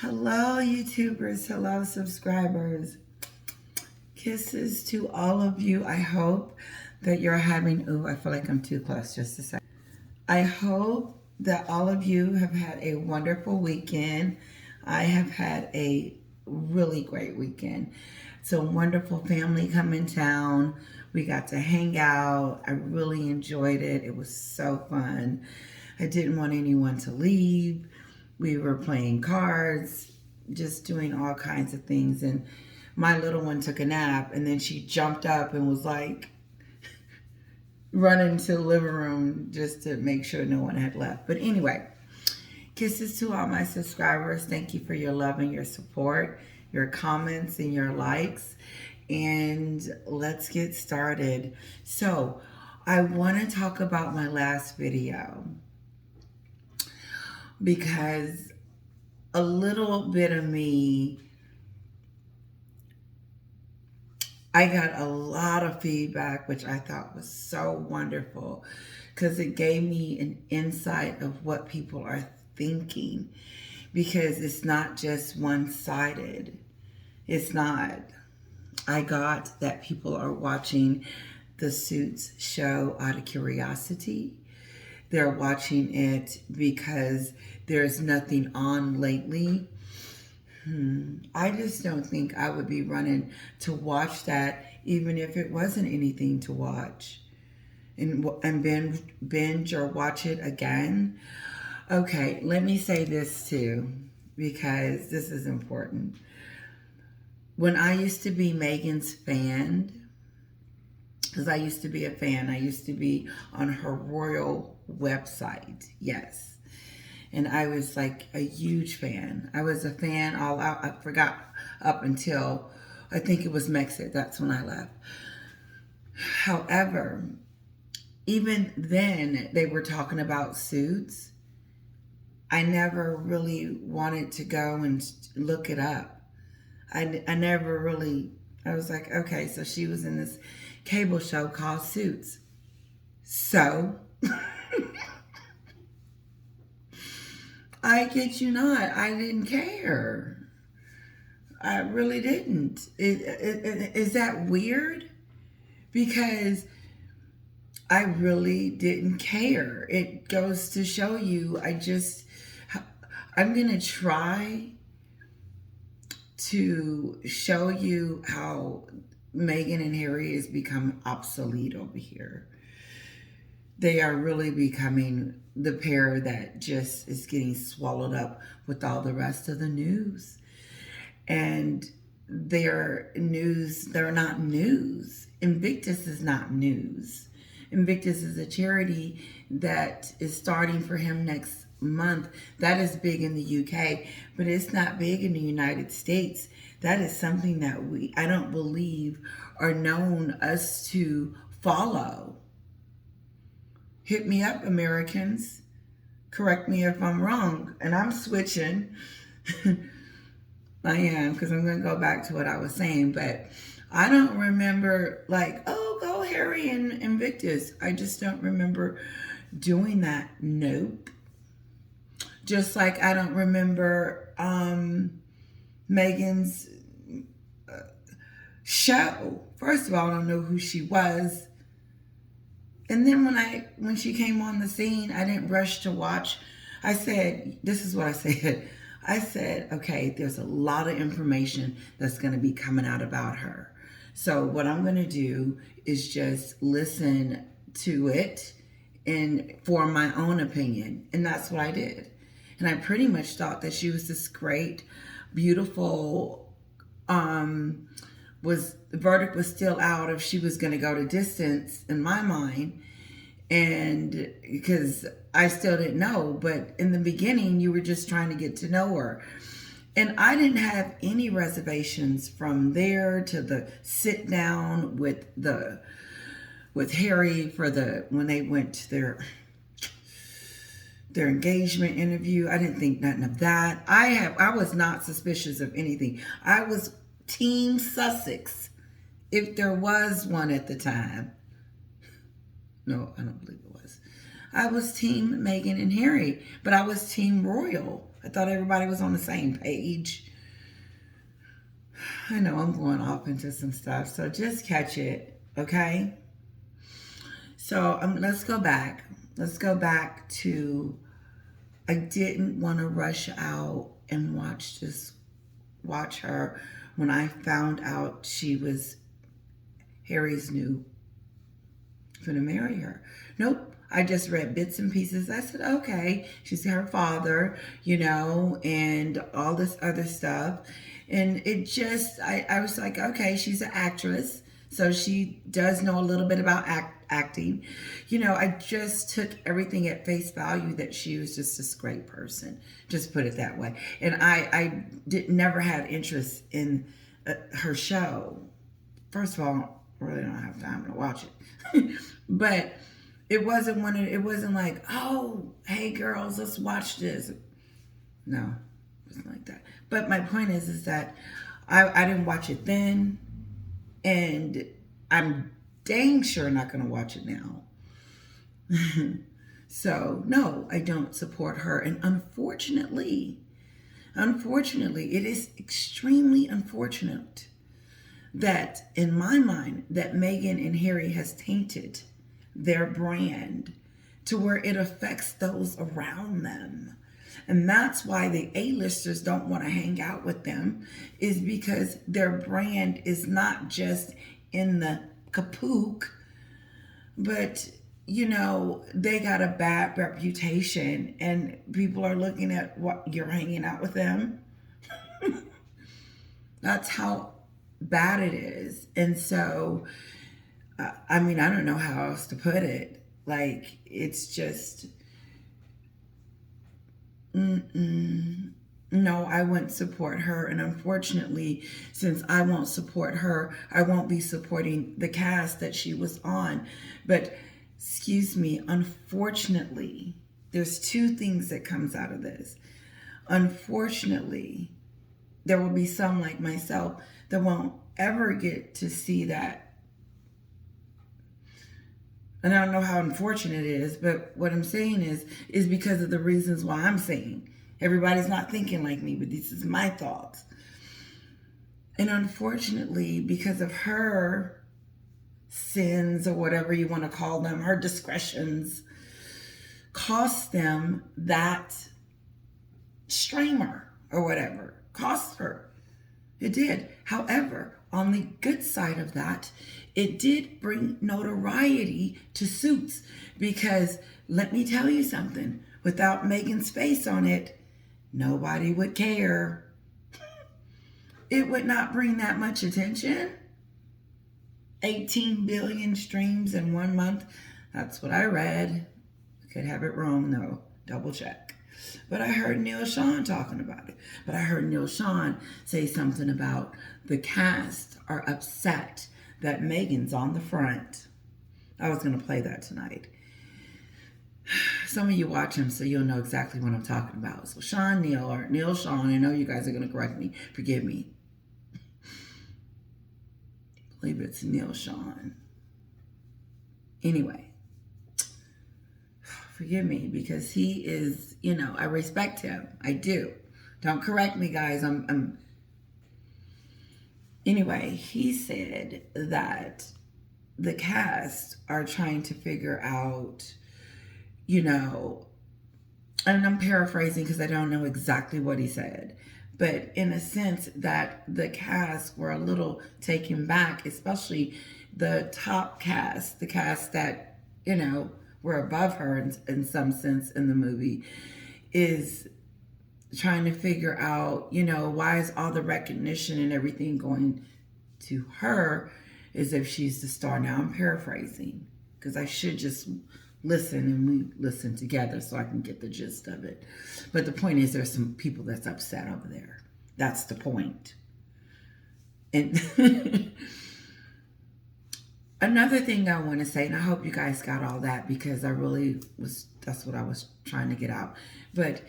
Hello, YouTubers. Hello, subscribers. Kisses to all of you. I hope that you're having, I feel like I'm too close. Just a second. I hope that all of you have had a wonderful weekend. I have had a really great weekend. It's a wonderful family come in town. We got to hang out. I really enjoyed it. It was so fun. I didn't want anyone to leave. We were playing cards, just doing all kinds of things. And my little one took a nap, and then she jumped up and was like running to the living room just to make sure no one had left. But anyway, kisses to all my subscribers. Thank you for your love and your support, your comments and your likes. And let's get started. So I want to talk about my last video because a little bit of me, I got a lot of feedback, which I thought was so wonderful because it gave me an insight of what people are thinking, because it's not just one-sided. It's not. I got that people are watching the Suits show out of curiosity. They're watching it because there's nothing on lately. I just don't think I would be running to watch that, even if it wasn't anything to watch, and binge or watch it again. Okay, let me say this too, because this is important. When I used to be Meghan's fan, because I used to be a fan, I used to be on her royal website, yes. And I was like a huge fan. I was a fan all out. I forgot up until, I think it was Mexit. That's when I left. However, even then they were talking about Suits. I never really wanted to go and look it up. I never really, I was like, okay, so she was in this cable show called Suits. So, I kid you not, I didn't care. I really didn't. Is that weird? Because I really didn't care. It goes to show you, I'm going to try to show you how Meghan and Harry has become obsolete over here. They are really becoming the pair that just is getting swallowed up with all the rest of the news. And their news, they're not news. Invictus is not news. Invictus is a charity that is starting for him next month. That is big in the UK, but it's not big in the United States. That is something that I don't believe are known us to follow. Hit me up, Americans. Correct me if I'm wrong. And I'm switching. I am, because I'm going to go back to what I was saying. But I don't remember like, oh, go Harry and Invictus. I just don't remember doing that. Nope. Just like I don't remember Meghan's show. First of all, I don't know who she was. And then when she came on the scene, I didn't rush to watch. I said, this is what I said. I said, okay, there's a lot of information that's going to be coming out about her. So what I'm going to do is just listen to it and form my own opinion. And that's what I did. And I pretty much thought that she was this great, beautiful, the verdict was still out if she was going to go to distance in my mind. And because I still didn't know, but in the beginning, you were just trying to get to know her. And I didn't have any reservations from there to the sit down with Harry for when they went to their engagement interview. I didn't think nothing of that. I was not suspicious of anything. I was Team Sussex, if there was one at the time. No, I don't believe it was. I was Team Meghan and Harry, but I was Team Royal. I thought everybody was on the same page. I know I'm going off into some stuff, so just catch it, okay? So let's go back. Let's go back to, I didn't want to rush out and watch her when I found out she was Harry's new gonna marry her. Nope. I just read bits and pieces. I said, okay, she's her father, and all this other stuff. And it just, I was like, okay, she's an actress. So she does know a little bit about acting. I just took everything at face value that she was just this great person. Just put it that way. And I never had interest in her show. First of all, I really don't have time to watch it. But it wasn't like, oh, hey girls, let's watch this. No, it wasn't like that. But my point is that I didn't watch it then, and I'm dang sure not going to watch it now. So, no, I don't support her. And unfortunately, it is extremely unfortunate that, in my mind, that Meghan and Harry has tainted their brand to where it affects those around them. And that's why the A-listers don't want to hang out with them, is because their brand is not just in the kapook, but, they got a bad reputation and people are looking at what you're hanging out with them. That's how bad it is. And so, I don't know how else to put it. Like, it's just, no, I wouldn't support her. And unfortunately, since I won't support her, I won't be supporting the cast that she was on. But, excuse me, unfortunately, there's two things that comes out of this. Unfortunately, there will be some like myself that won't ever get to see that. And I don't know how unfortunate it is, but what I'm saying is because of the reasons why I'm saying. Everybody's not thinking like me, but this is my thoughts. And unfortunately, because of her sins or whatever you want to call them, her discretions, cost them that streamer or whatever. Cost her. It did. However, on the good side of that, it did bring notoriety to Suits, because let me tell you something, without Meghan's face on it, nobody would care. It would not bring that much attention. 18 billion streams in 1 month. That's what I read. I could have it wrong though. Double check. But I heard Neil Sean talking about it. But I heard Neil Sean say something about the cast are upset that Meghan's on the front. I was going to play that tonight. Some of you watch him, so you'll know exactly what I'm talking about. So Neil Sean, I know you guys are going to correct me. Forgive me. I believe it's Neil Sean. Anyway. Forgive me, because he is, I respect him. I do. Don't correct me, guys. Anyway, he said that the cast are trying to figure out, and I'm paraphrasing because I don't know exactly what he said, but in a sense that the cast were a little taken back, especially the top cast, the cast that, were above her in some sense in the movie, is trying to figure out, why is all the recognition and everything going to her as if she's the star. Now I'm paraphrasing because I should just listen and we listen together so I can get the gist of it. But the point is, there's some people that's upset over there. That's the point. And another thing I want to say, and I hope you guys got all that, because that's what I was trying to get out. But,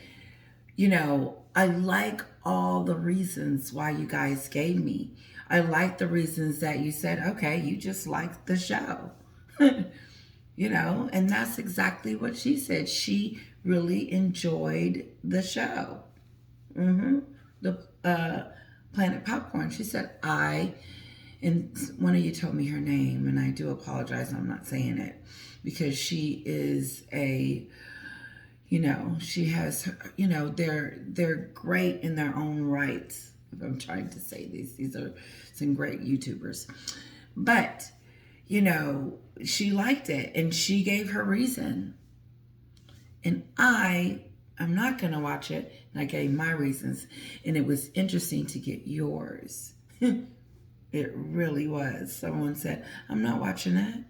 I like all the reasons why you guys gave me. I like the reasons that you said, okay, you just liked the show. And that's exactly what she said. She really enjoyed the show. Mm-hmm. The Planet Popcorn. She said, and one of you told me her name, and I do apologize, I'm not saying it, because she is a, she has, they're great in their own rights. If I'm trying to say these are some great YouTubers. But, she liked it, and she gave her reason. And I'm not going to watch it. And I gave my reasons. And it was interesting to get yours. It really was. Someone said, I'm not watching that.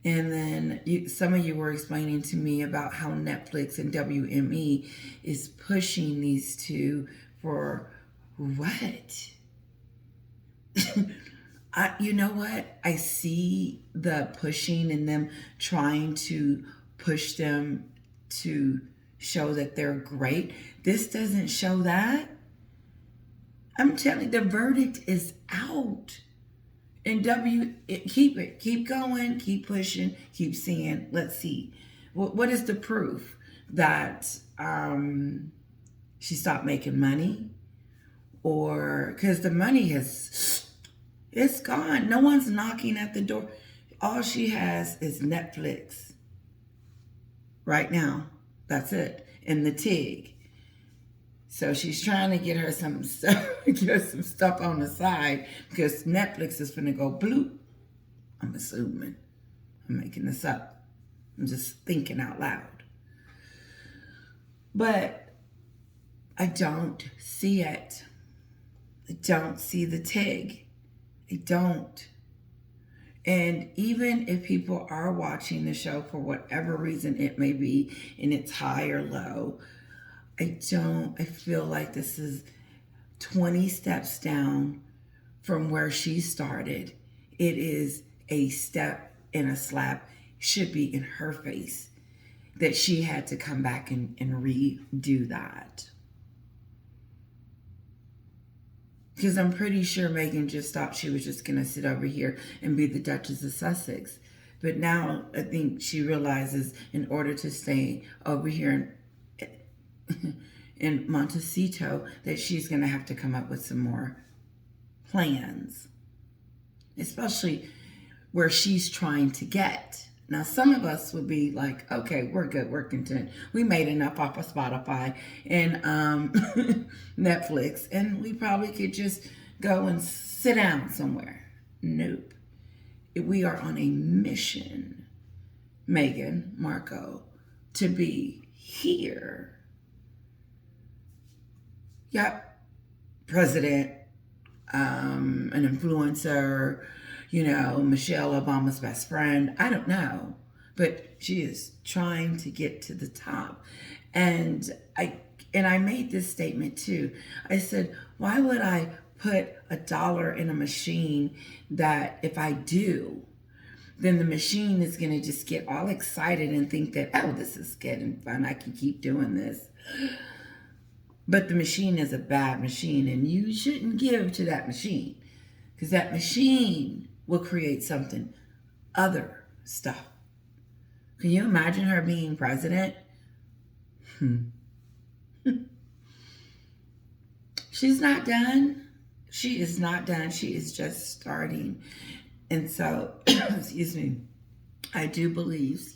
And then some of you were explaining to me about how Netflix and WME is pushing these two for what? You know what? I see the pushing and them trying to push them to show that they're great. This doesn't show that. I'm telling you, the verdict is out. And keep going, keep pushing, keep seeing. Let's see. What is the proof that she stopped making money? Or because the money it's gone. No one's knocking at the door. All she has is Netflix right now. That's it. And the TIG. So she's trying to get her some stuff on the side because Netflix is going to go bloop. I'm assuming. I'm making this up. I'm just thinking out loud. But I don't see it. I don't see the TIG. I don't. And even if people are watching the show for whatever reason it may be, and it's high or low, I feel like this is 20 steps down from where she started. It is a step and a slap, should be in her face, that she had to come back and redo that. Because I'm pretty sure Meghan just thought she was just going to sit over here and be the Duchess of Sussex. But now I think she realizes in order to stay over here in Montecito that she's going to have to come up with some more plans. Especially where she's trying to get. Now, some of us would be like, okay, we're good, we're content. We made enough off of Spotify and Netflix, and we probably could just go and sit down somewhere. Nope. We are on a mission, Meghan Markle, to be here. Yep. President, an influencer, Michelle Obama's best friend. I don't know. But she is trying to get to the top. And I made this statement too. I said, why would I put $1 in a machine that if I do, then the machine is going to just get all excited and think that, oh, this is good and fun. I can keep doing this. But the machine is a bad machine, and you shouldn't give to that machine because that machine will create something other stuff. Can you imagine her being president? She's not done. She is not done. She is just starting. And so, excuse me, I do believe,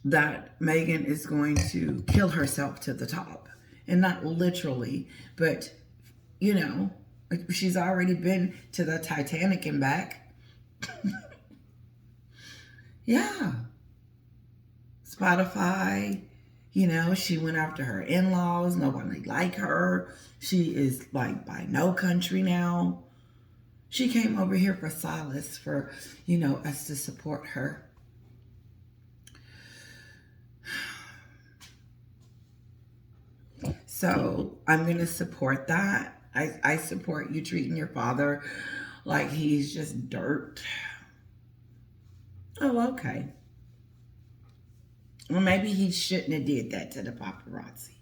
that Meghan is going to kill herself to the top. And not literally, but, she's already been to the Titanic and back. Yeah. Spotify, she went after her in-laws. Nobody like her. She is like by no country now. She came over here for solace, for, us to support her. So I'm going to support that. I support you treating your father like he's just dirt. Oh, okay. Well, maybe he shouldn't have did that to the paparazzi.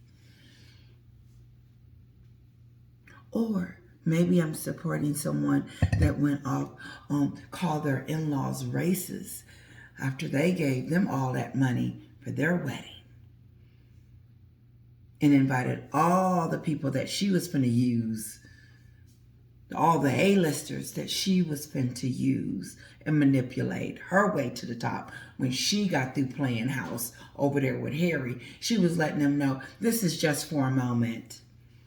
Or maybe I'm supporting someone that went off called their in-laws racist after they gave them all that money for their wedding and invited all the people that she was going to use, all the A-listers that she was fin to use and manipulate her way to the top. When she got through playing house over there with Harry, she was letting them know, this is just for a moment.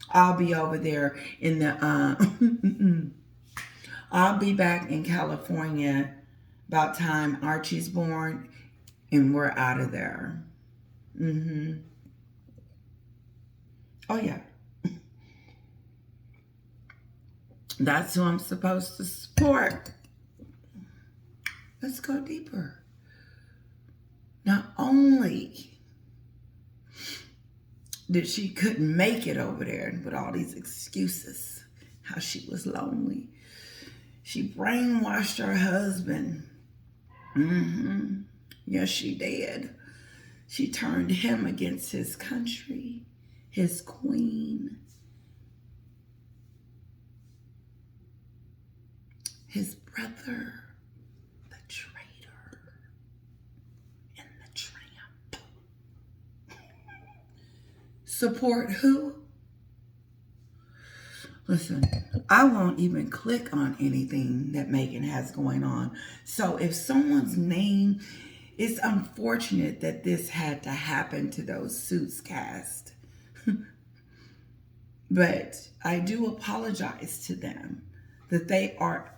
I'll be over there in the, I'll be back in California about time Archie's born, and we're out of there. Oh, yeah. That's who I'm supposed to support. Let's go deeper. Not only did she couldn't make it over there with all these excuses, how she was lonely, she brainwashed her husband. Yes, she did. She turned him against his country, his queen, his brother, the traitor, and the tramp. Support who? Listen, I won't even click on anything that Meghan has going on. So if someone's name, it's unfortunate that this had to happen to those Suits cast. But I do apologize to them that they are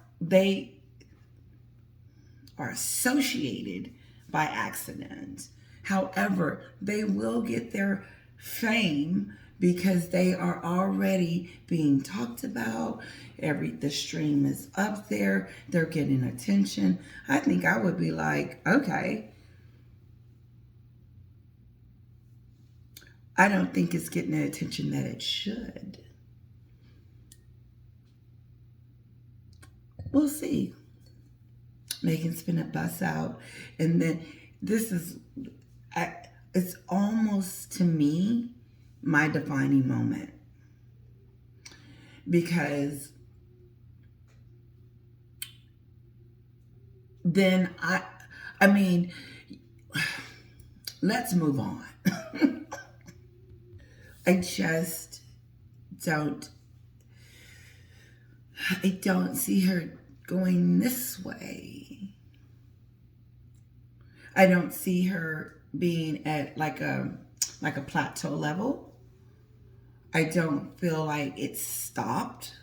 associated by accident. However, they will get their fame because they are already being talked about. The stream is up there. They're getting attention. I think I would be like, okay. I don't think it's getting the attention that it should. We'll see. Meghan's finna bust out. And then this is, it's almost to me, my defining moment. Because then I mean, let's move on. I just don't see her going this way. I don't see her being at like a plateau level. I don't feel like it's stopped.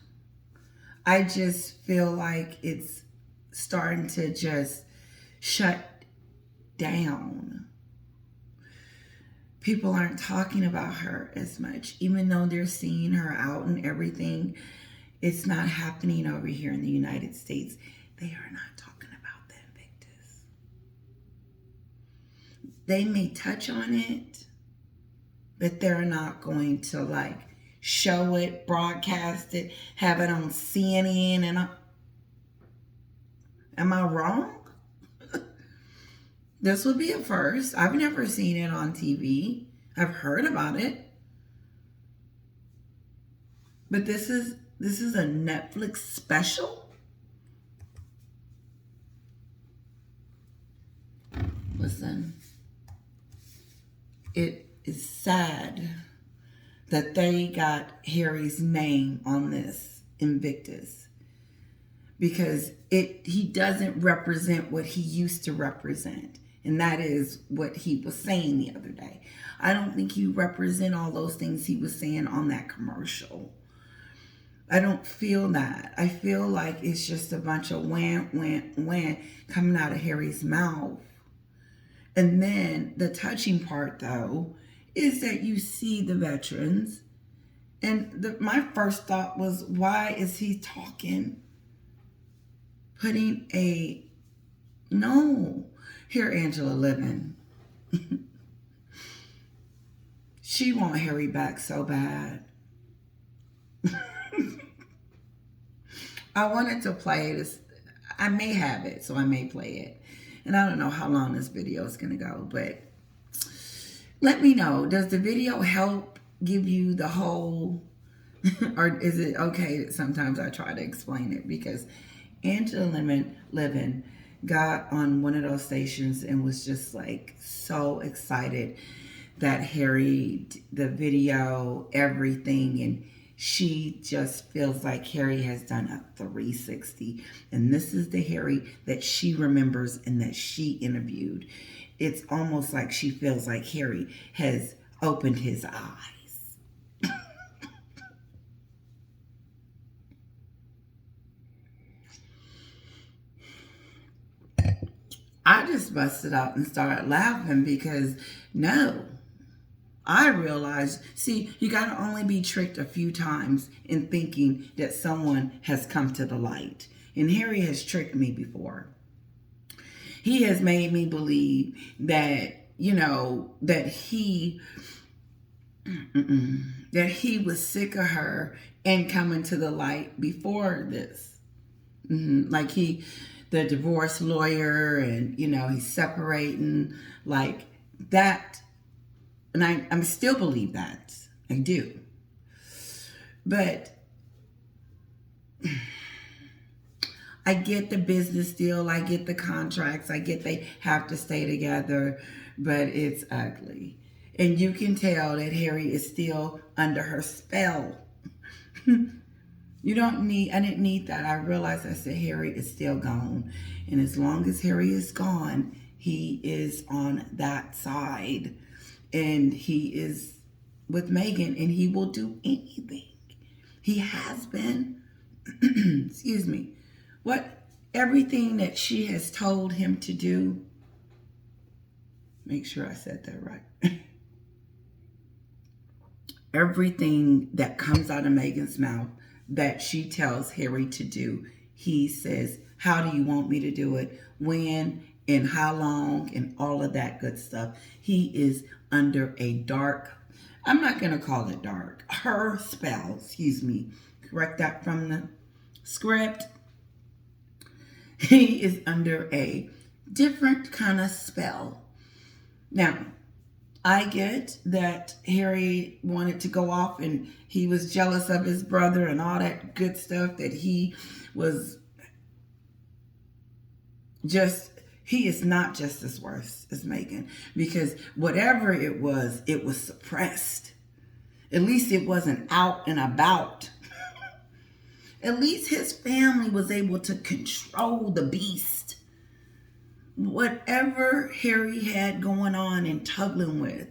I just feel like it's starting to just shut down. People aren't talking about her as much, even though they're seeing her out and everything. It's not happening over here in the United States. They are not talking about the Invictus. They may touch on it, but they're not going to like show it, broadcast it, have it on CNN. And am I wrong? This would be a first. I've never seen it on TV. I've heard about it. But this is a Netflix special. Listen, it is sad that they got Harry's name on this Invictus, because he doesn't represent what he used to represent. And that is what he was saying the other day. I don't think he represent all those things he was saying on that commercial. I don't feel that. I feel like it's just a bunch of wham coming out of Harry's mouth. And then the touching part, though, is that you see the veterans. And my first thought was, why is he talking? No. Here, Angela living. She want Harry back so bad. I wanted to play this. I may have it, so I may play it. And I don't know how long this video is going to go, but let me know. Does the video help give you the whole, or is it okay that sometimes I try to explain it? Because Angela living got on one of those stations and was just like so excited that Harry, the video, everything, and she just feels like Harry has done a 360. And this is the Harry that she remembers and that she interviewed. It's almost like she feels like Harry has opened his eyes. I just busted out and started laughing because no, I realized, see, you got to only be tricked a few times in thinking that someone has come to the light. And Harry has tricked me before. He has made me believe that, that he was sick of her and coming to the light before this. Like the divorce lawyer, and, he's separating, like that. And I still believe that. I do. But I get the business deal. I get the contracts. I get they have to stay together. But it's ugly. And you can tell that Harry is still under her spell. I didn't need that. I realized, I said, Harry is still gone. And as long as Harry is gone, he is on that side. And he is with Meghan, and he will do anything. He has been, excuse me, everything that she has told him to do. Make sure I said that right. Everything that comes out of Meghan's mouth that she tells Harry to do, he says, how do you want me to do it? When? And how long? And all of that good stuff. He is under a dark, I'm not going to call it dark, her spell, excuse me. Correct that from the script. He is under a different kind of spell. Now, I get that Harry wanted to go off and he was jealous of his brother and all that good stuff, that he was just, he is not just as worse as Meghan, because whatever it was suppressed. At least it wasn't out and about. At least his family was able to control the beast. Whatever Harry had going on and tugging with,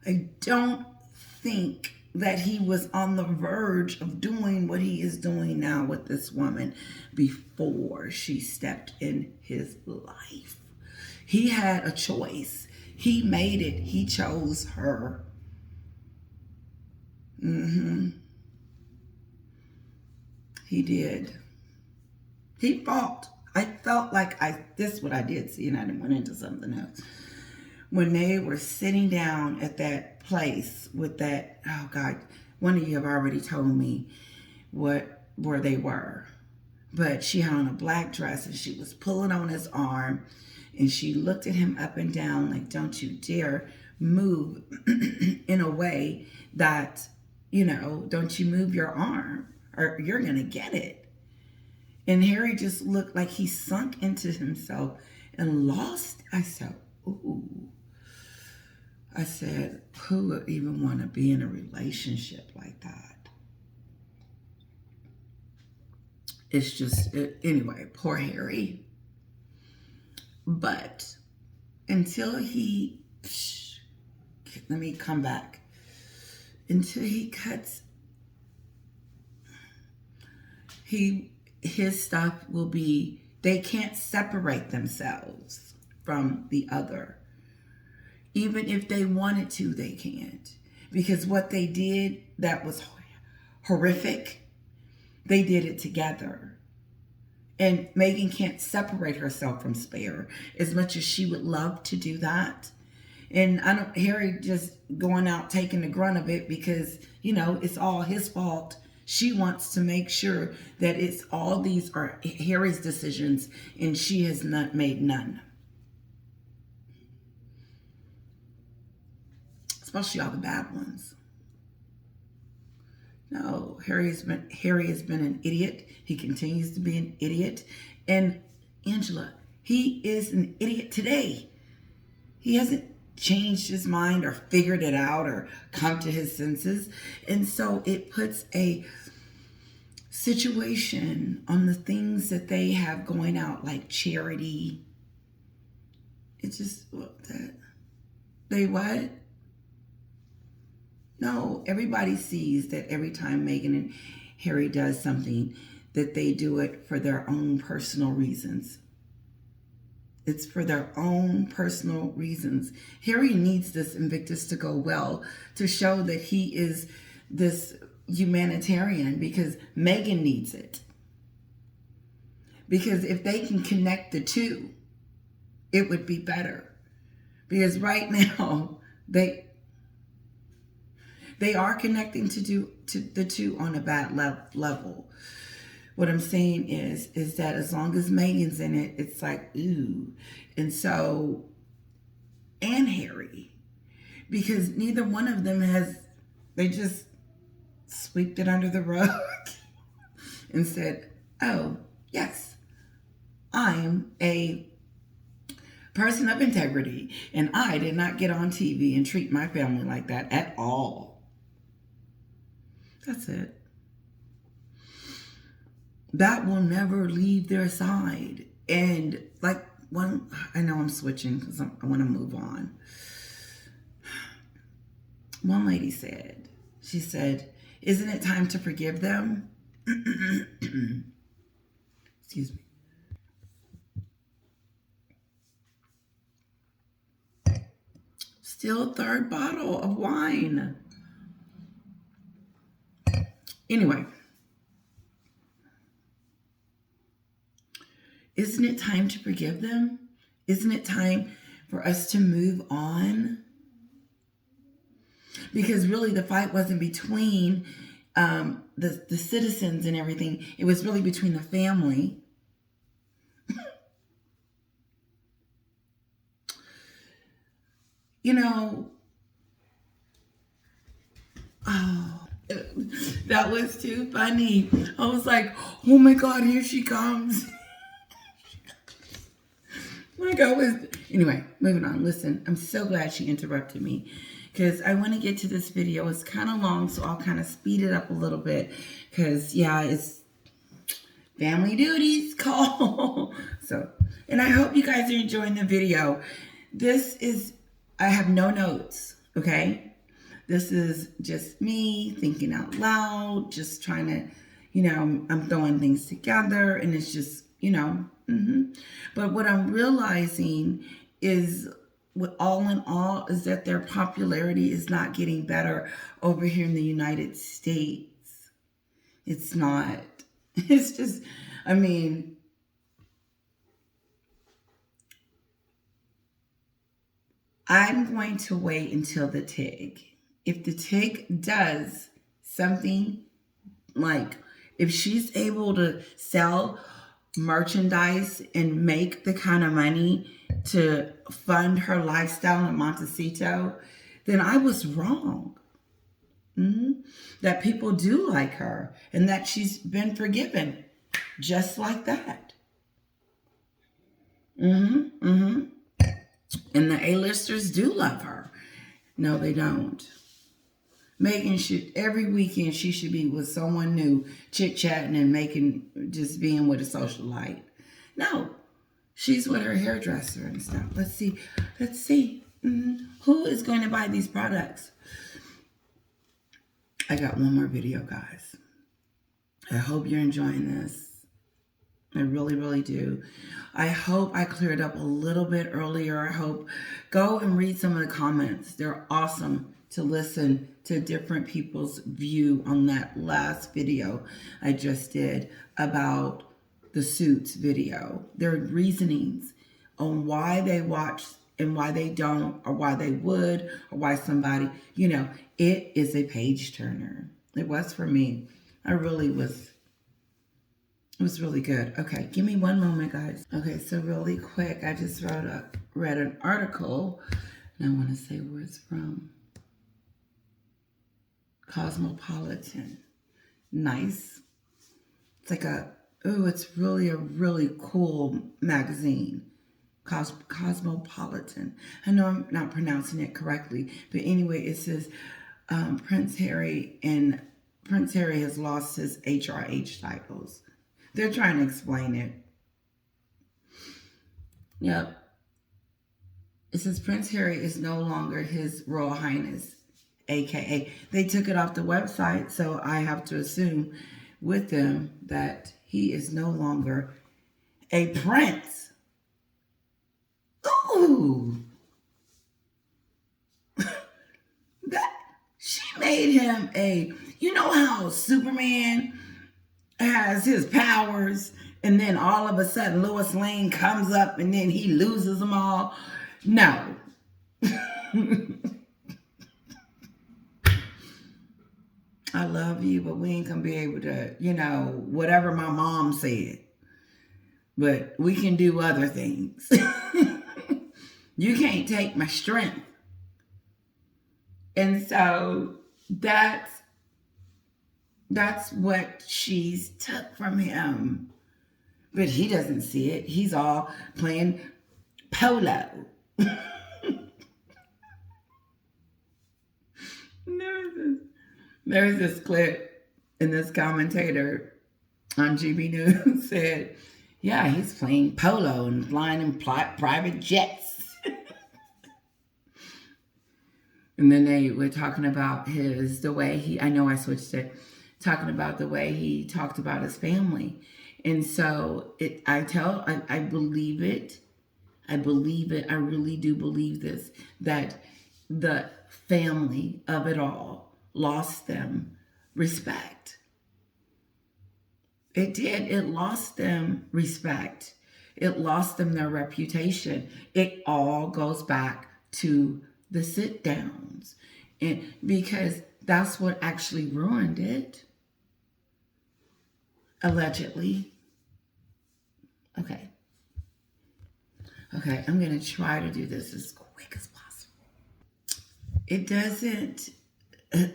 I don't think that he was on the verge of doing what he is doing now with this woman before she stepped in his life. He had a choice. He made it. He chose her. He did. He fought. I felt like this is what I did see, and I went into something else. When they were sitting down at that place with that, oh God, one of you have already told me where they were. But she had on a black dress and she was pulling on his arm, and she looked at him up and down like, don't you dare move in a way that, don't you move your arm or you're going to get it. And Harry just looked like he sunk into himself and lost. I said, ooh. I said, who would even want to be in a relationship like that? It's just, anyway, poor Harry. But until let me come back. Until he cuts, his stuff will be, they can't separate themselves from the other. Even if they wanted to, they can't. Because what they did that was horrific, they did it together. And Meghan can't separate herself from Spare as much as she would love to do that. And Harry just going out taking the grunt of it because, it's all his fault. She wants to make sure that it's all these are Harry's decisions and she has not made none. Especially all the bad ones. No, Harry has been an idiot. He continues to be an idiot. And Angela, he is an idiot today. He hasn't changed his mind or figured it out or come to his senses. And so it puts a situation on the things that they have going out, like charity. It's just, that they what? No, everybody sees that every time Meghan and Harry does something, that they do it for their own personal reasons. It's for their own personal reasons. Harry needs this Invictus to go well to show that he is this humanitarian, because Meghan needs it. Because if they can connect the two, it would be better. Because right now, they are connecting to the two on a bad level. What I'm saying is that as long as Meghan's in it, it's like, ooh. And so, and Harry, because neither one of them they just swept it under the rug and said, oh, yes, I'm a person of integrity, and I did not get on TV and treat my family like that at all. That's it. That will never leave their side. And like I know I'm switching because I want to move on. One lady said, she said, isn't it time to forgive them? Excuse me. Still third bottle of wine. Anyway. Isn't it time to forgive them? Isn't it time for us to move on? Because really the fight wasn't between the citizens and everything. It was really between the family. You know, oh, that was too funny. I was like, oh my God, here she comes. Anyway, moving on. Listen, I'm so glad she interrupted me because I want to get to this video. It's kind of long, so I'll kind of speed it up a little bit because, yeah, it's family duties call. So, and I hope you guys are enjoying the video. I have no notes, okay? This is just me thinking out loud, just trying to, I'm throwing things together, and it's just, But what I'm realizing is, all in all, is that their popularity is not getting better over here in the United States. It's not. It's just, I'm going to wait until the TIG. If the TIG does something, like if she's able to sell merchandise and make the kind of money to fund her lifestyle in Montecito, then I was wrong. That people do like her and that she's been forgiven just like that. And the A-listers do love her. No, they don't. Meghan should, every weekend, she should be with someone new, chit-chatting and just being with a socialite. No, she's with her hairdresser and stuff. Let's see. Who is going to buy these products? I got one more video, guys. I hope you're enjoying this. I really, really do. I hope I cleared up a little bit earlier. I hope. Go and read some of the comments. They're awesome to listen to different people's view on that last video I just did about the Suits video. Their reasonings on why they watch and why they don't, or why they would, or why somebody, it is a page turner. It was for me. It was really good. Okay, give me one moment, guys. Okay, so really quick, I just read an article, and I want to say where it's from. Cosmopolitan. Nice. It's like a Oh, it's really a really cool magazine. Cosmopolitan. I know I'm not pronouncing it correctly, but anyway, it says Prince Harry has lost his HRH titles. They're trying to explain it. Yep. It says Prince Harry is no longer His Royal Highness, aka they took it off the website, so I have to assume with them that he is no longer a prince. Ooh, that she made him a. You know how Superman has his powers, and then all of a sudden Lois Lane comes up, and then he loses them all. No. I love you, but we ain't gonna be able to, whatever my mom said. But we can do other things. You can't take my strength. And so that's what she's took from him. But he doesn't see it. He's all playing polo. There's this clip, and this commentator on GB News said, yeah, he's playing polo and flying in private jets. And then they were talking about the way he, I know I switched it, talking about the way he talked about his family. And so I believe it. I believe it. I really do believe this, that the family of it all lost them respect. It did. It lost them respect. It lost them their reputation. It all goes back to the sit downs. And because that's what actually ruined it. Allegedly. Okay, I'm going to try to do this as quick as possible. It doesn't,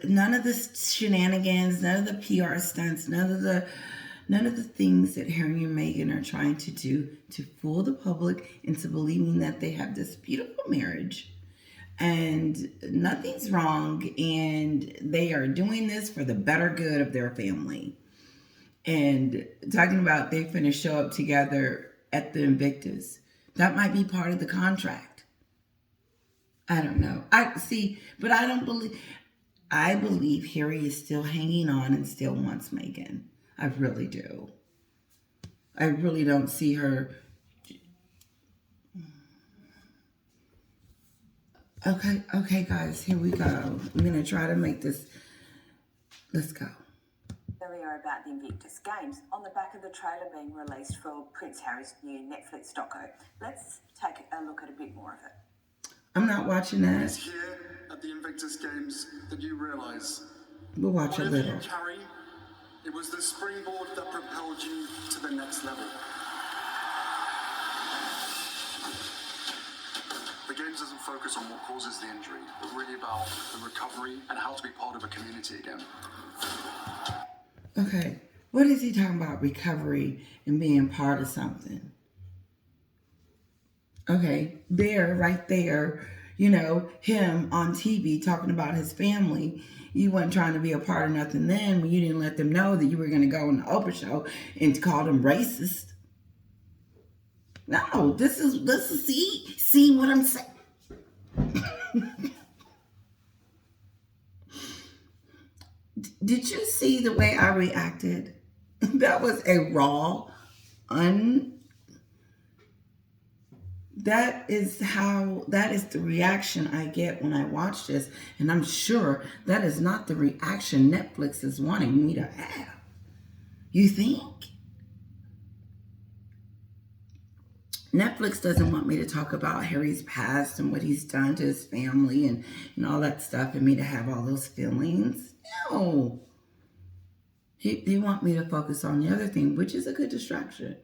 none of the shenanigans, none of the PR stunts, none of the things that Harry and Meghan are trying to do to fool the public into believing that they have this beautiful marriage and nothing's wrong and they are doing this for the better good of their family. And talking about they finna show up together at the Invictus. That might be part of the contract. I don't know. But I don't believe. I believe Harry is still hanging on and still wants Meghan. I really do. I really don't see her. Okay, guys, here we go. I'm gonna try to make this. Let's go. Earlier about the Invictus Games on the back of the trailer being released for Prince Harry's new Netflix doco. Let's take a look at a bit more of it. I'm not watching that. It's here at the Invictus Games that you realise. We'll watch a little. You carry, it was the springboard that propelled you to the next level. The Games doesn't focus on what causes the injury, but really about the recovery and how to be part of a community again. Okay, what is he talking about? Recovery and being part of something. Okay, right there, him on TV talking about his family. You weren't trying to be a part of nothing then when you didn't let them know that you were going to go on the Oprah show and call them racist. No, this is see what I'm saying. Did you see the way I reacted? That was a raw, that is the reaction I get when I watch this. And I'm sure that is not the reaction Netflix is wanting me to have. You think? Netflix doesn't want me to talk about Harry's past and what he's done to his family and all that stuff and me to have all those feelings. No. He want me to focus on the other thing, which is a good distraction.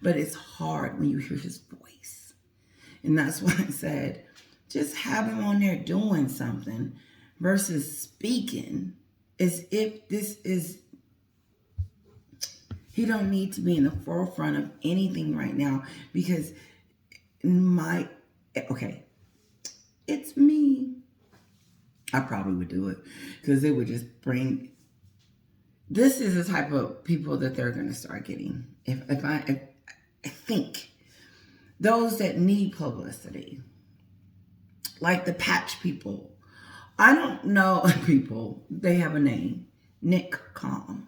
But it's hard when you hear his voice. And that's why I said, just have him on there doing something versus speaking as if this is He don't need to be in the forefront of anything right now because okay, it's me. I probably would do it because it would just bring. This is the type of people that they're going to start getting. If I think those that need publicity, like the patch people. I don't know people. They have a name, Nick Calm.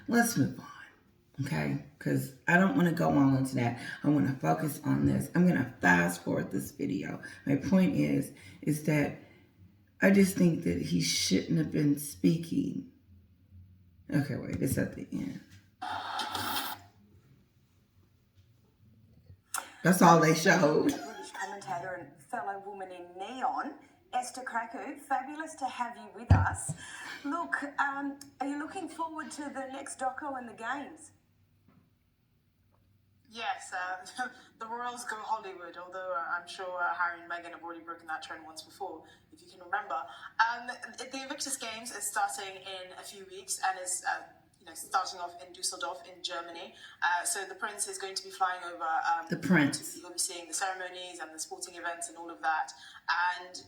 Let's move on, okay? Because I don't want to go on into that. I want to focus on this. I'm going to fast forward this video. My point is that I just think that he shouldn't have been speaking. Okay, wait, it's at the end. That's all they showed. British commentator and fellow woman in neon, Esther Kraku, fabulous to have you with us. Look, are you looking forward to the next doco and the games? Yes, the royals go Hollywood, although I'm sure Harry and Meghan have already broken that trend once before, if you can remember. The Invictus Games is starting in a few weeks and is starting off in Dusseldorf in Germany. So the Prince is going to be flying over. The Prince. He'll be seeing the ceremonies and the sporting events and all of that. And,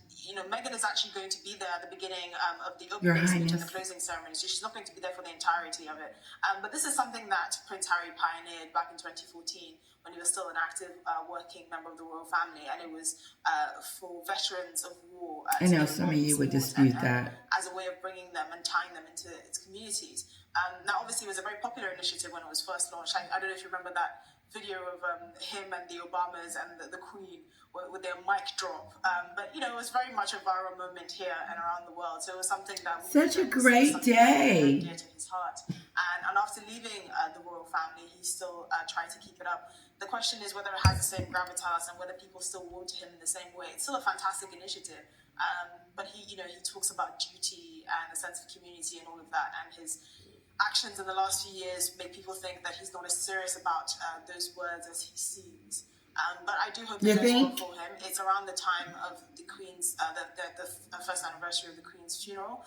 Meghan is actually going to be there at the beginning of the opening speech and the closing ceremony. So she's not going to be there for the entirety of it. But this is something that Prince Harry pioneered back in 2014 when he was still an active working member of the royal family. And it was for veterans of war. I know some of you would dispute that. As a way of bringing them and tying them into its communities. Now, obviously, it was a very popular initiative when it was first launched. I don't know if you remember that video of him and the Obamas and the Queen with their mic drop. But, it was very much a viral moment here and around the world. So it was something that... Such a great day. ...dear to his heart. And after leaving the royal family, he still tried to keep it up. The question is whether it has the same gravitas and whether people still warm to him in the same way. It's still a fantastic initiative. But he talks about duty and a sense of community and all of that. And his actions in the last few years make people think that he's not as serious about those words as he seems. But I do hope it goes well for him. It's around the time of the Queen's, the first anniversary of the Queen's funeral.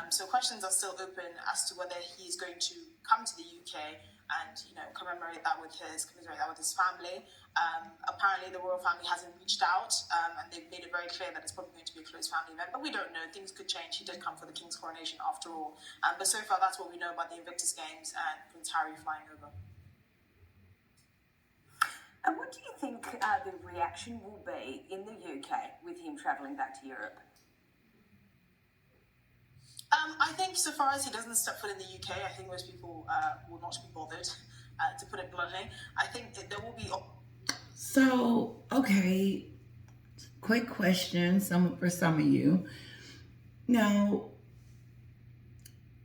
So questions are still open as to whether he's going to come to the UK and commemorate that with his family. Apparently, the royal family hasn't reached out, and they've made it very clear that it's probably going to be a close family event. But we don't know; things could change. He did come for the King's coronation after all. But so far, that's what we know about the Invictus Games and Prince Harry flying over. And what do you think the reaction will be in the UK with him travelling back to Europe? I think so far as he doesn't step foot in the UK, I think most people will not be bothered, to put it bluntly. I think there will be... So, okay, quick question for some of you. Now,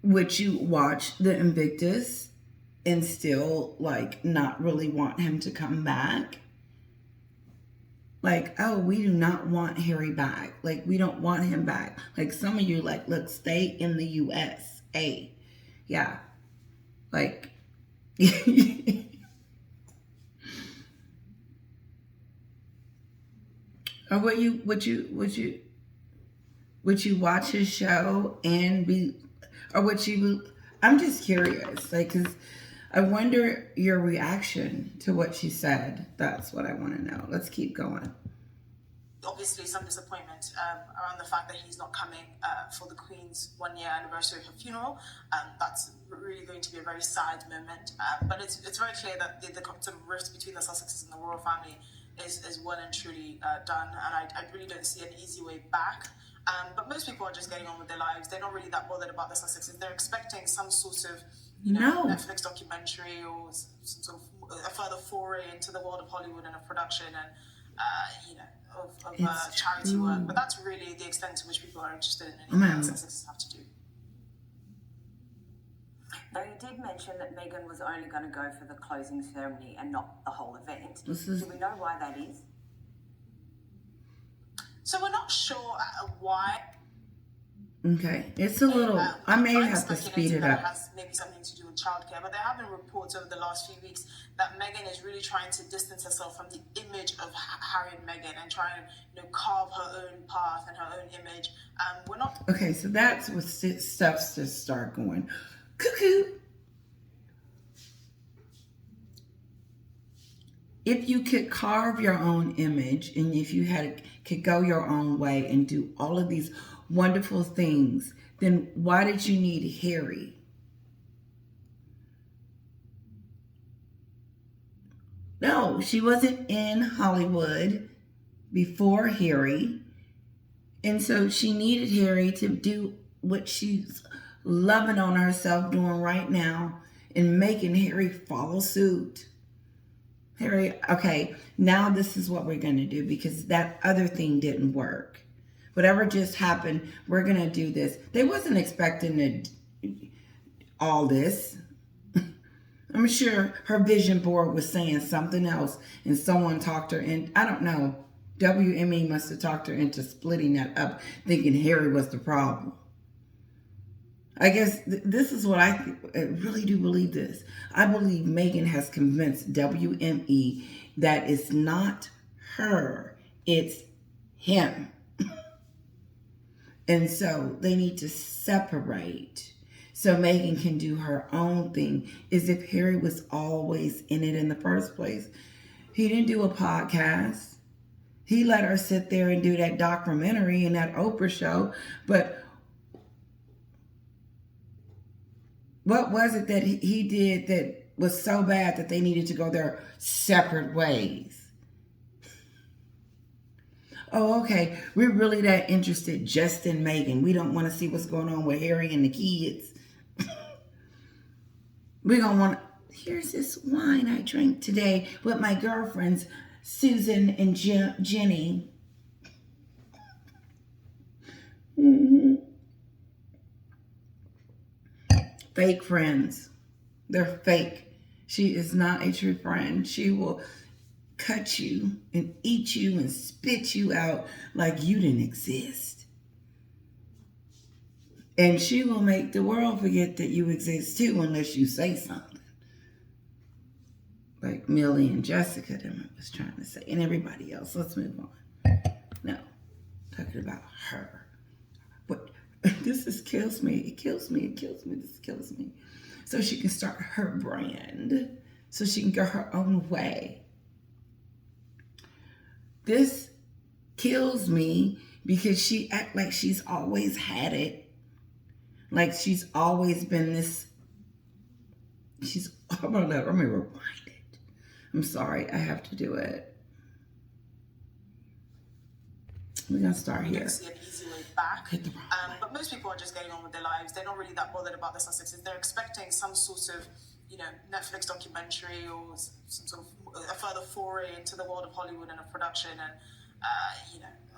would you watch the Invictus and still, not really want him to come back? We do not want Harry back. We don't want him back. Some of you, look, stay in the USA. Yeah. Or would you watch his show and I'm just curious, because I wonder your reaction to what she said. That's what I want to know. Let's keep going. Obviously, some disappointment around the fact that he's not coming for the Queen's 1-year anniversary of her funeral. That's really going to be a very sad moment. But it's very clear that the sort of rift between the Sussexes and the royal family is well and truly done. And I really don't see an easy way back. But most people are just getting on with their lives. They're not really that bothered about the Sussexes. They're expecting some sort of Netflix documentary or some sort of a further foray into the world of Hollywood and of production and of charity work. But that's really the extent to which people are interested in anything that Sussexes have to do. Now, you did mention that Meghan was only going to go for the closing ceremony and not the whole event. Do we know why that is? So we're not sure why. Okay, it's a little. I may have to speed it up. It has maybe something to do with childcare, but there have been reports over the last few weeks that Meghan is really trying to distance herself from the image of Harry and Meghan and try and carve her own path and her own image. We're not. Okay, so that's what stuff's to start going cuckoo. if you could carve your own image and if you could go your own way and do all of these wonderful things, then why did you need Harry? No, she wasn't in Hollywood before Harry. And so she needed Harry to do what she's loving on herself doing right now and making Harry follow suit. Harry, okay, now this is what we're going to do because that other thing didn't work. Whatever just happened, we're going to do this. They wasn't expecting all this. I'm sure her vision board was saying something else and someone talked her in. I don't know. WME must have talked her into splitting that up, thinking Harry was the problem. I guess this is what I really do believe this. I believe Meghan has convinced WME that it's not her, it's him. And so they need to separate so Meghan can do her own thing, as if Harry was always in it in the first place. He didn't do a podcast. He let her sit there and do that documentary and that Oprah show. But what was it that he did that was so bad that they needed to go their separate ways? Oh, okay. We're really that interested just in Meghan. We don't want to see what's going on with Harry and the kids. We're going to want to... Here's this wine I drank today with my girlfriends, Susan and Jenny. Mm-hmm. Fake friends. They're fake. She is not a true friend. She will cut you and eat you and spit you out like you didn't exist. And she will make the world forget that you exist too unless you say something. Like Millie and Jessica was trying to say, and everybody else. Let's move on. No, talking about her. But this kills me. It kills me. It kills me. This kills me. So she can start her brand. So she can go her own way. This kills me because she act like she's always had it. Like she's always been this. Let me rewind it. I'm sorry, I have to do it. We're going to start here. See an easy way back. Hit the wrong But most people are just getting on with their lives. They're not really that bothered about the Sussexes. They're expecting some sort of, Netflix documentary or some sort of a further foray into the world of Hollywood and of production and,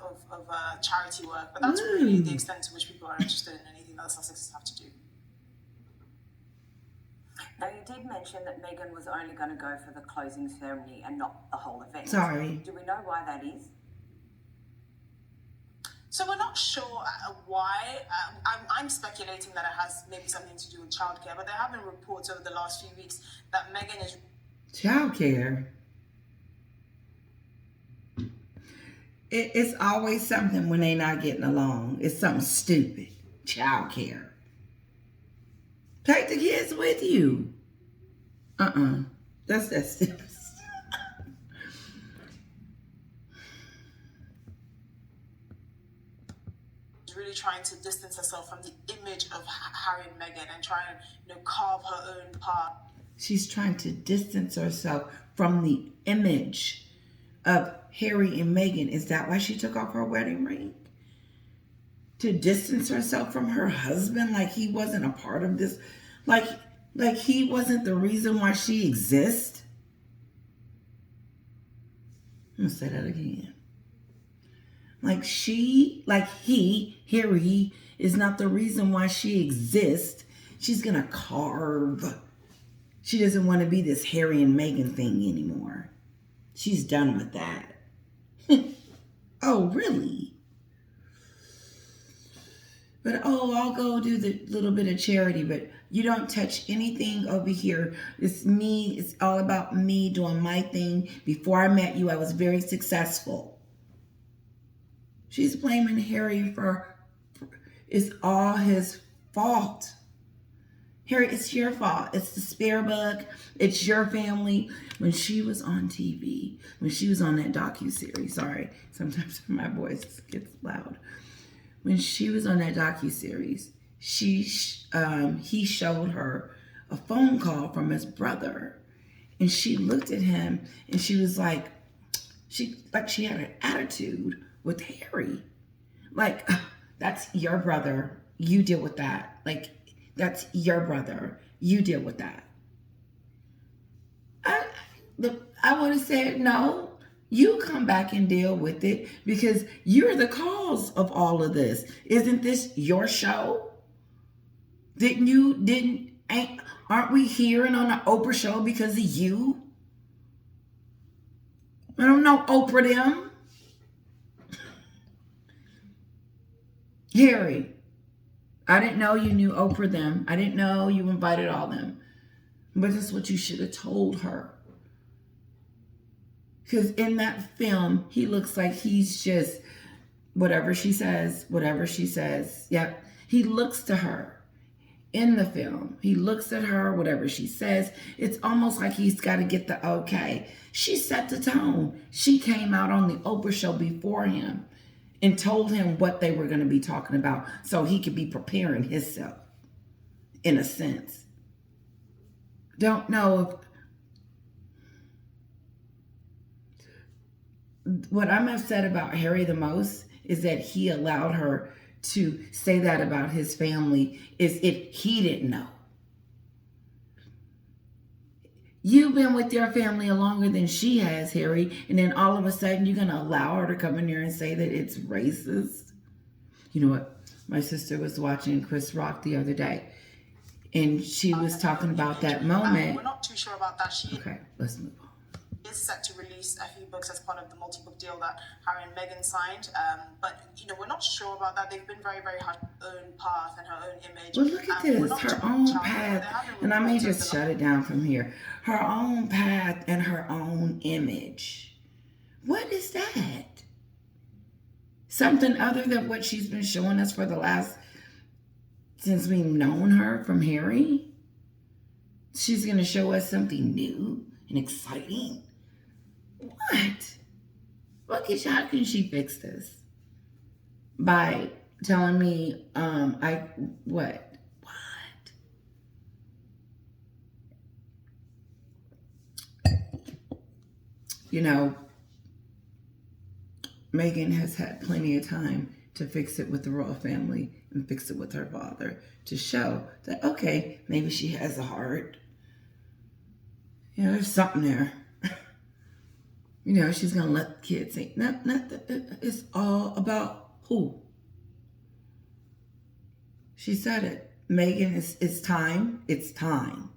of charity work. But that's really the extent to which people are interested in anything that the Sussexes have to do. Now, you did mention that Meghan was only going to go for the closing ceremony and not the whole event. Sorry. Do we know why that is? So we're not sure why. I'm speculating that it has maybe something to do with childcare, but there have been reports over the last few weeks that Meghan is... Childcare? It's always something when they're not getting along. It's something stupid. Childcare. Take the kids with you. That's that stupid. Really trying to distance herself from the image of Harry and Meghan and trying to carve her own path. She's trying to distance herself from the image of Harry and Meghan. Is that why she took off her wedding ring? To distance herself from her husband, like he wasn't a part of this, like he wasn't the reason why she exists? I'm gonna say that again. Harry is not the reason why she exists. She's gonna carve. She doesn't want to be this Harry and Meghan thing anymore. She's done with that. Oh, really? But, I'll go do the little bit of charity, but you don't touch anything over here. It's me. It's all about me doing my thing. Before I met you, I was very successful. She's blaming Harry for it's all his fault. Harry, it's your fault. It's the spare book. It's your family. When she was on TV, when she was on that docuseries, sorry, sometimes my voice gets loud. When she was on that docuseries, he showed her a phone call from his brother, and she looked at him and she was like, she had an attitude with Harry, like, that's your brother. You deal with that. Like, that's your brother. You deal with that. I would have said, no, you come back and deal with it because you're the cause of all of this. Isn't this your show? Aren't we hearing on the Oprah show because of you? I don't know Oprah them. Harry, I didn't know you knew Oprah them. I didn't know you invited all them. But that's what you should have told her. Because in that film, he looks like he's just whatever she says. Yep. He looks to her in the film. He looks at her, whatever she says. It's almost like he's got to get the okay. She set the tone. She came out on the Oprah show before him and told him what they were going to be talking about so he could be preparing himself, in a sense. Don't know if... What I'm upset about Harry the most is that he allowed her to say that about his family as if he didn't know. You've been with your family longer than she has, Harry, and then all of a sudden you're going to allow her to come in here and say that it's racist? You know what? My sister was watching Chris Rock the other day, and she was talking about that moment. We're not too sure about that. Okay, let's move on. Is set to release a few books as part of the multi-book deal that Harry and Meghan signed. But, we're not sure about that. They've been very, very hard her own path and her own image. Well, look at this. Her own path. And I may just shut it down from here. Her own path and her own image. What is that? Something other than what she's been showing us for the last... since we've known her from Harry? She's going to show us something new and exciting? What? How can she fix this? By telling me, what? Meghan has had plenty of time to fix it with the royal family and fix it with her father to show that, okay, maybe she has a heart. There's something there. She's going to let the kids say, it's all about who? She said it. Meghan, it's time. It's time.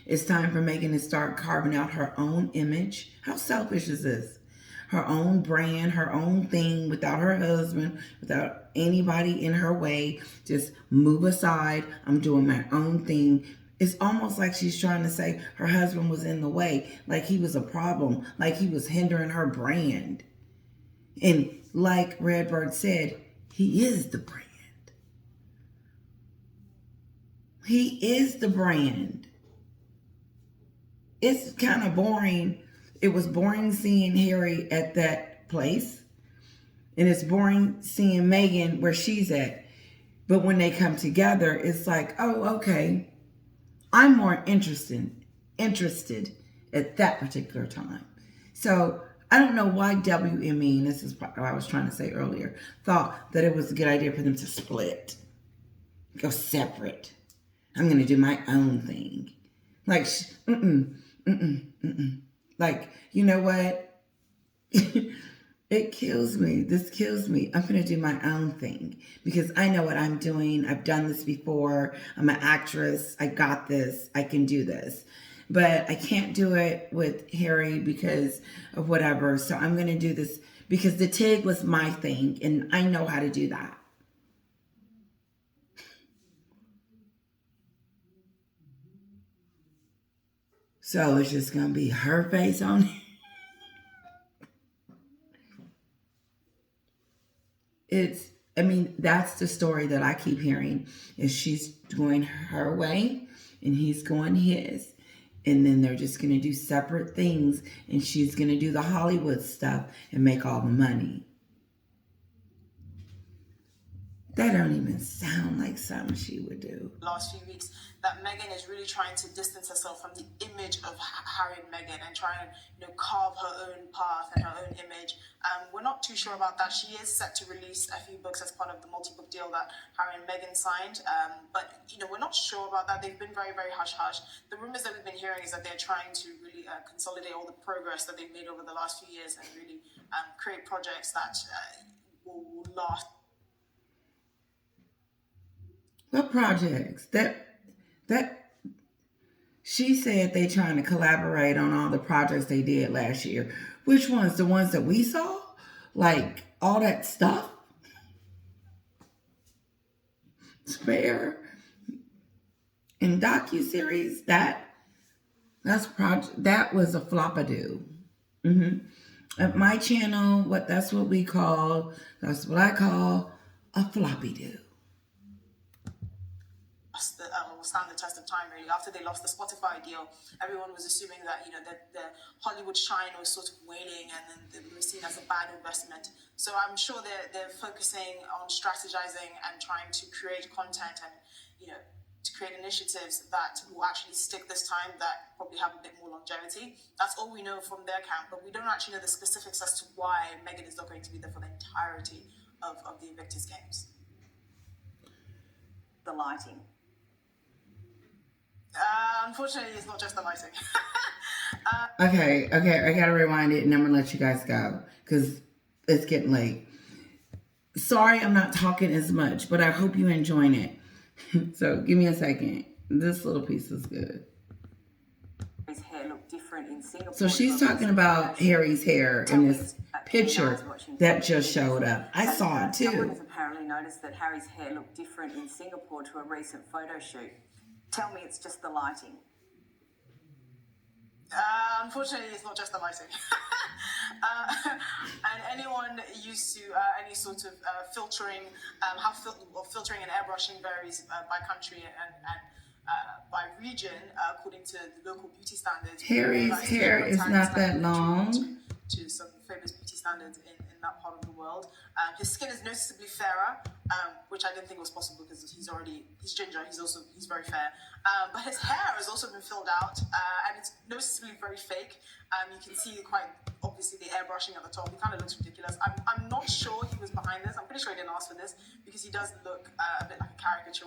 It's time for Meghan to start carving out her own image. How selfish is this? Her own brand, her own thing, without her husband, without anybody in her way. Just move aside. I'm doing my own thing. It's almost like she's trying to say her husband was in the way, like he was a problem, like he was hindering her brand. And like Redbird said, he is the brand. He is the brand. It's kind of boring. It was boring seeing Harry at that place. And it's boring seeing Meghan where she's at. But when they come together, it's like, oh, okay. I'm more interested at that particular time. So I don't know why WME, and this is what I was trying to say earlier, thought that it was a good idea for them to split. Go separate. I'm going to do my own thing. Like, Like, you know what? It kills me. This kills me. I'm going to do my own thing because I know what I'm doing. I've done this before. I'm an actress. I got this. I can do this. But I can't do it with Harry because of whatever. So I'm going to do this because the TIG was my thing and I know how to do that. So it's just going to be her face on it. I mean, that's the story that I keep hearing is she's going her way and he's going his. And then they're just going to do separate things and she's going to do the Hollywood stuff and make all the money. That don't even sound like something she would do. Last few weeks, that Meghan is really trying to distance herself from the image of Harry and Meghan and try and carve her own path and her own image. We're not too sure about that. She is set to release a few books as part of the multi-book deal that Harry and Meghan signed, but we're not sure about that. They've been very, very hush-hush. The rumors that we've been hearing is that they're trying to really consolidate all the progress that they've made over the last few years and really create projects that will last. What projects? That she said they trying to collaborate on all the projects they did last year. Which ones? The ones that we saw? Like all that stuff? Spare and docuseries? That was a flopadoo. At my channel, that's what I call a floppy do. Will stand the test of time, really. After they lost the Spotify deal, everyone was assuming that that the Hollywood shine was sort of waning, and then they were seen as a bad investment. So I'm sure they're focusing on strategizing and trying to create content and to create initiatives that will actually stick this time, that probably have a bit more longevity. That's all we know from their camp, but we don't actually know the specifics as to why Meghan is not going to be there for the entirety of the Invictus Games. The lighting. Unfortunately, it's not just the lighting. Okay, I gotta rewind it and I'm gonna let you guys go because it's getting late. Sorry I'm not talking as much, but I hope you're enjoying it. So give me a second. This little piece is good. His hair looked different in Singapore. So she's talking about Harry's hair in this picture that just showed up. I saw it too. Someone has apparently noticed that Harry's hair looked different in Singapore to a recent photo shoot. Tell me it's just the lighting. Unfortunately, it's not just the lighting. And anyone used to any sort of filtering, how filtering and airbrushing varies by country and by region, according to the local beauty standards. Harry's hair is not that long. To some famous beauty standards in that part of the world. His skin is noticeably fairer, which I didn't think was possible because he's ginger, he's very fair. But his hair has also been filled out, and it's noticeably very fake. You can see quite obviously the airbrushing at the top. He kind of looks ridiculous. I'm not sure he was behind this. I'm pretty sure he didn't ask for this because he does look a bit like a caricature.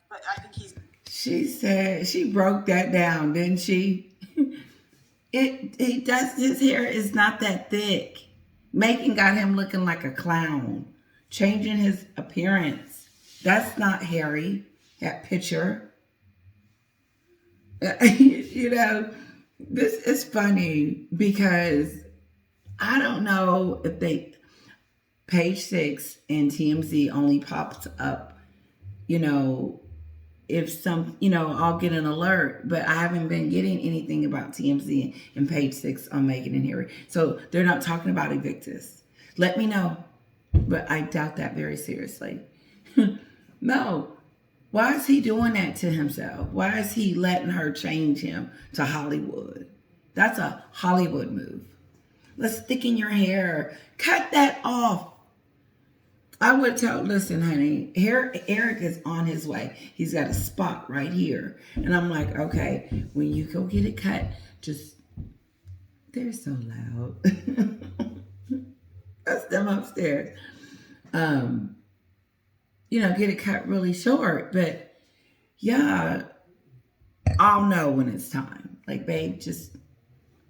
But I think he's... She said she broke that down, didn't she? His hair is not that thick. Megan got him looking like a clown, changing his appearance. That's not Harry, that picture. This is funny because I don't know if Page 6 and TMZ only popped up, if I'll get an alert, but I haven't been getting anything about TMZ and Page 6 on Meghan and Harry. So they're not talking about Invictus. Let me know. But I doubt that very seriously. No. Why is he doing that to himself? Why is he letting her change him to Hollywood? That's a Hollywood move. Let's thicken your hair. Cut that off. I would listen, honey, Eric is on his way. He's got a spot right here. And I'm like, okay, when you go get it cut, they're so loud. That's them upstairs. Get it cut really short. But yeah, I'll know when it's time. Like, babe, just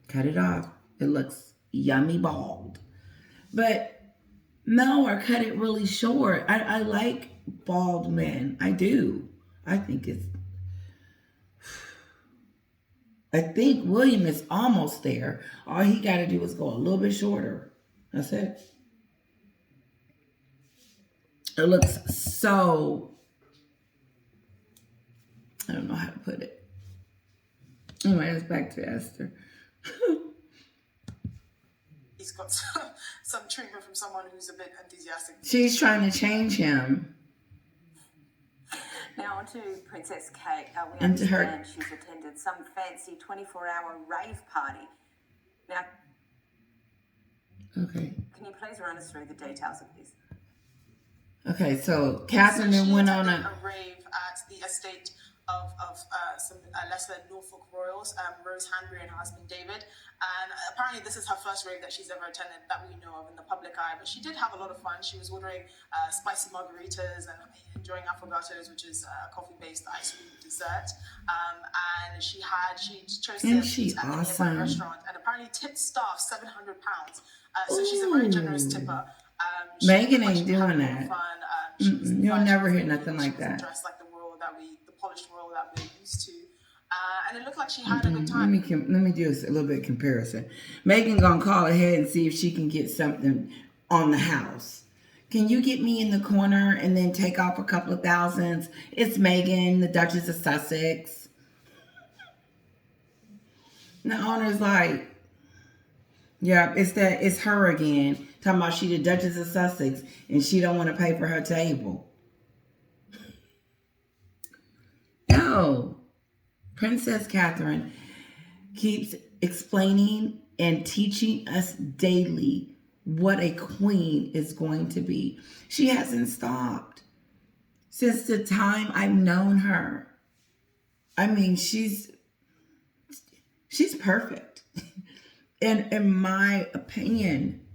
cut it off. It looks yummy bald. But no, or cut it really short. I like bald men. I do. I think William is almost there. All he got to do is go a little bit shorter. That's it. It looks so... I don't know how to put it. Anyway, it's back to Esther. He's got some treatment from someone who's a bit enthusiastic. She's trying to change him. Now on to Princess Kate. We And to her- understand she's attended some fancy 24-hour rave party. Now, Okay. can you please run us through the details of this? Okay, so Catherine then went on a a... rave at the estate of some lesser Norfolk royals, Rose Hanbury and her husband David. And apparently this is her first rave that she's ever attended that we know of in the public eye. But she did have a lot of fun. She was ordering spicy margaritas and enjoying affogatos, which is coffee-based ice cream dessert. And she chose to eat at the nearby restaurant and apparently tipped staff £700. So she's a very generous tipper. Meghan ain't doing that. Fun. You'll never hear nothing like that. Dressed like the polished royal that we're used to, and it looked like she had a good time. Let me do a little bit of comparison. Meghan gonna call ahead and see if she can get something on the house. Can you get me in the corner and then take off a couple of thousands? It's Meghan, the Duchess of Sussex. And the owner's like, yeah, it's her again. Talking about she the Duchess of Sussex and she don't want to pay for her table. No. Princess Catherine keeps explaining and teaching us daily what a queen is going to be. She hasn't stopped since the time I've known her. I mean, she's perfect. And in my opinion,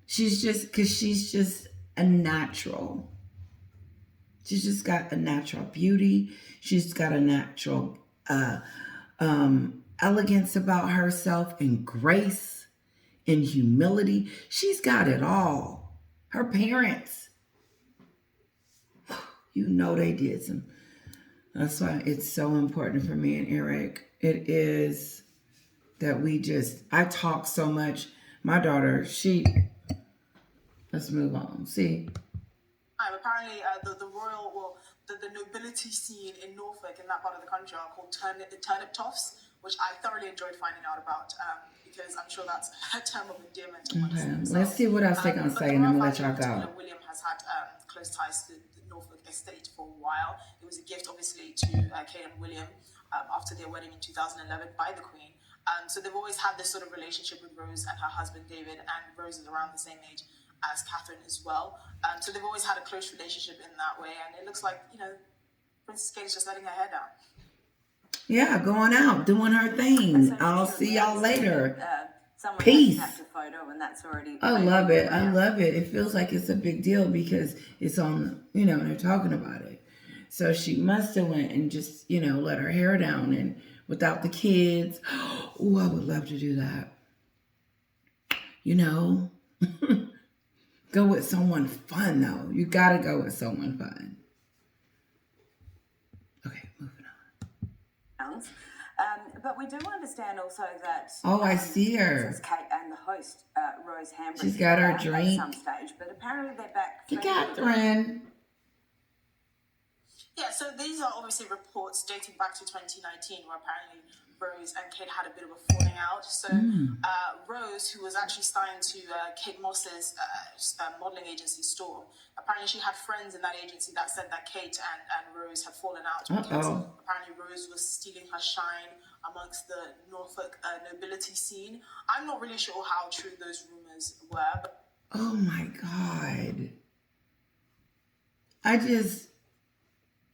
she's just a natural. She's just got a natural beauty. She's got a natural elegance about herself and grace and humility. She's got it all. Her parents, you know they did some. That's why it's so important for me and Eric. It is that I talk so much. My daughter, let's move on. See? Apparently, the nobility scene in Norfolk, in that part of the country, are called the turnip toffs, which I thoroughly enjoyed finding out about because I'm sure that's a term of endearment. Okay, let's see what else they're going to say, and then we'll let y'all go. William has had close ties to the Norfolk estate for a while. It was a gift, obviously, to Kate and William after their wedding in 2011 by the Queen. So they've always had this sort of relationship with Rose and her husband David, and Rose is around the same age as Catherine as well. So they've always had a close relationship in that way, and it looks like, Princess Kate is just letting her hair down. Yeah, going out, doing her thing. I'll see y'all later. Peace. A photo and that's already I love it. I love it. It feels like it's a big deal because it's on, they're talking about it. So she must have went and just, let her hair down and without the kids. Oh, I would love to do that. Go with someone fun, though. You got to go with someone fun. Okay, moving on. But we do understand also that... Oh, I see her. Princess Kate and the host, Rose Hanbury. She's got her drink. At some stage, but apparently they're back... Catherine. Yeah, so these are obviously reports dating back to 2019 where apparently Rose and Kate had a bit of a falling out. So Rose, who was actually signed to Kate Moss's modelling agency Storm, apparently she had friends in that agency that said that Kate and Rose had fallen out because apparently Rose was stealing her shine amongst the Norfolk nobility scene. I'm not really sure how true those rumours were. But oh my God.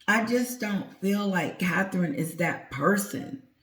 I just don't feel like Catherine is that person.